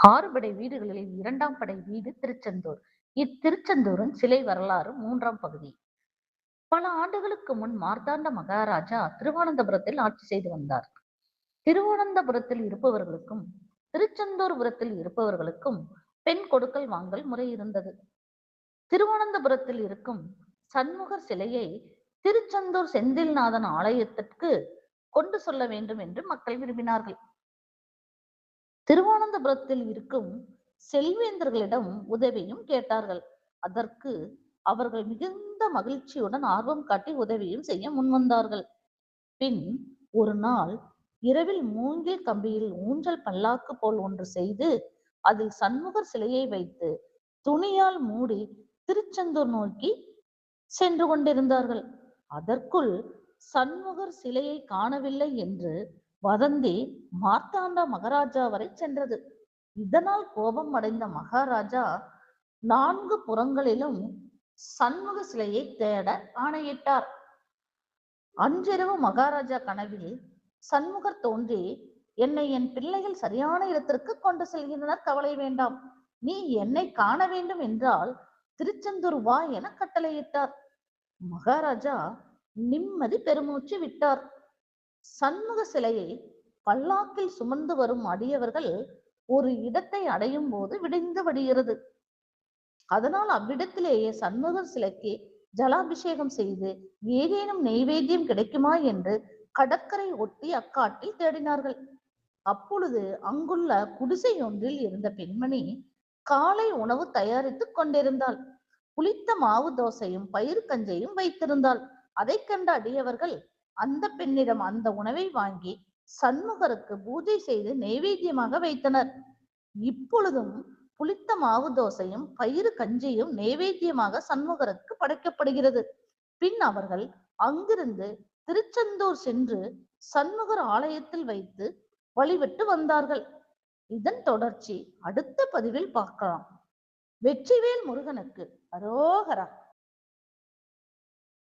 6 படை வீடுகளில் 2ஆம் படை வீடு திருச்செந்தூர். இத்திருச்செந்தூரின் சிலை வரலாறு 3ஆம் பகுதி. பல ஆண்டுகளுக்கு முன் மார்த்தாண்ட மகாராஜா திருவனந்தபுரத்தில் ஆட்சி செய்து வந்தார். திருவனந்தபுரத்தில் இருப்பவர்களுக்கும் திருச்செந்தூர்புரத்தில் இருப்பவர்களுக்கும் பெண் கொடுக்கல் வாங்கல் முறை இருந்தது. திருவனந்தபுரத்தில் இருக்கும் சண்முகர் சிலையை திருச்செந்தூர் செந்தில்நாதன் ஆலயத்திற்கு கொண்டு செல்ல வேண்டும் என்று மக்கள் விரும்பினார்கள். திருவனந்தபுரத்தில் இருக்கும் செல்வேந்தர்களிடம் உதவியும் கேட்டார்கள். அதற்கு அவர்கள் மிகுந்த மகிழ்ச்சியுடன் ஆர்வம் காட்டி உதவியும் செய்ய முன்வந்தார்கள். பின் ஒரு நாள் இரவில் மூங்கில் கம்பியில் ஊஞ்சல் பல்லாக்கு போல் ஒன்று செய்து அதில் சண்முகர் சிலையை வைத்து துணியால் மூடி திருச்செந்தூர் நோக்கி சென்று கொண்டிருந்தார்கள். அதற்குள் சண்முகர் சிலையை காணவில்லை என்று வதந்தி மார்த்தாண்ட மகாராஜா வரை சென்றது. இதனால் கோபம் அடைந்த மகாராஜா 4 புறங்களிலும் சண்முக சிலையை தேட ஆணையிட்டார். அன்றிரவு மகாராஜா கனவில் சண்முகர் தோன்றி, என்னை என் பிள்ளைகள் சரியான இடத்திற்கு கொண்டு செல்கின்றனர், கவலை வேண்டாம். நீ என்னை காண வேண்டும் என்றால் திருச்செந்தூர் வா என கட்டளையிட்டார். மகாராஜா நிம்மதி பெருமூச்சு விட்டார். சண்முக சிலையை பல்லாக்கில் சுமந்து வரும் அடியவர்கள் ஒரு இடத்தை அடையும் போது விடிந்து விடுகிறது. அதனால் அவ்விடத்திலேயே சண்முகர் சிலைக்கு ஜலாபிஷேகம் செய்து ஏதேனும் நெய்வேத்தியம் கிடைக்குமா என்று கடற்கரை ஒட்டி அக்காட்டில் தேடினார்கள். அப்பொழுது அங்குள்ள குடிசை ஒன்றில் இருந்த பெண்மணி காலை உணவு தயாரித்துக் கொண்டிருந்தாள். புளித்த மாவு தோசையும் பயிர் கஞ்சையும் வைத்திருந்தாள். அதை கண்ட அடியவர்கள் அந்த பெண்ணிடம் அந்த உணவை வாங்கி சண்முகருக்கு பூஜை செய்து நெய்வேத்தியமாக வைத்தனர். இப்பொழுதும் புளித்த மாவு தோசையும் பயிறு கஞ்சியும் நெய்வேத்தியமாக சண்முகருக்கு படைக்கப்படுகிறது. பின் அவர்கள் அங்கிருந்து திருச்செந்தூர் சென்று சண்முகர் ஆலயத்தில் வைத்து வழிபட்டு வந்தார்கள். இதன் தொடர்ச்சி அடுத்த பதிவில் பார்க்கலாம். வெற்றிவேல் முருகனுக்கு அரோகரா.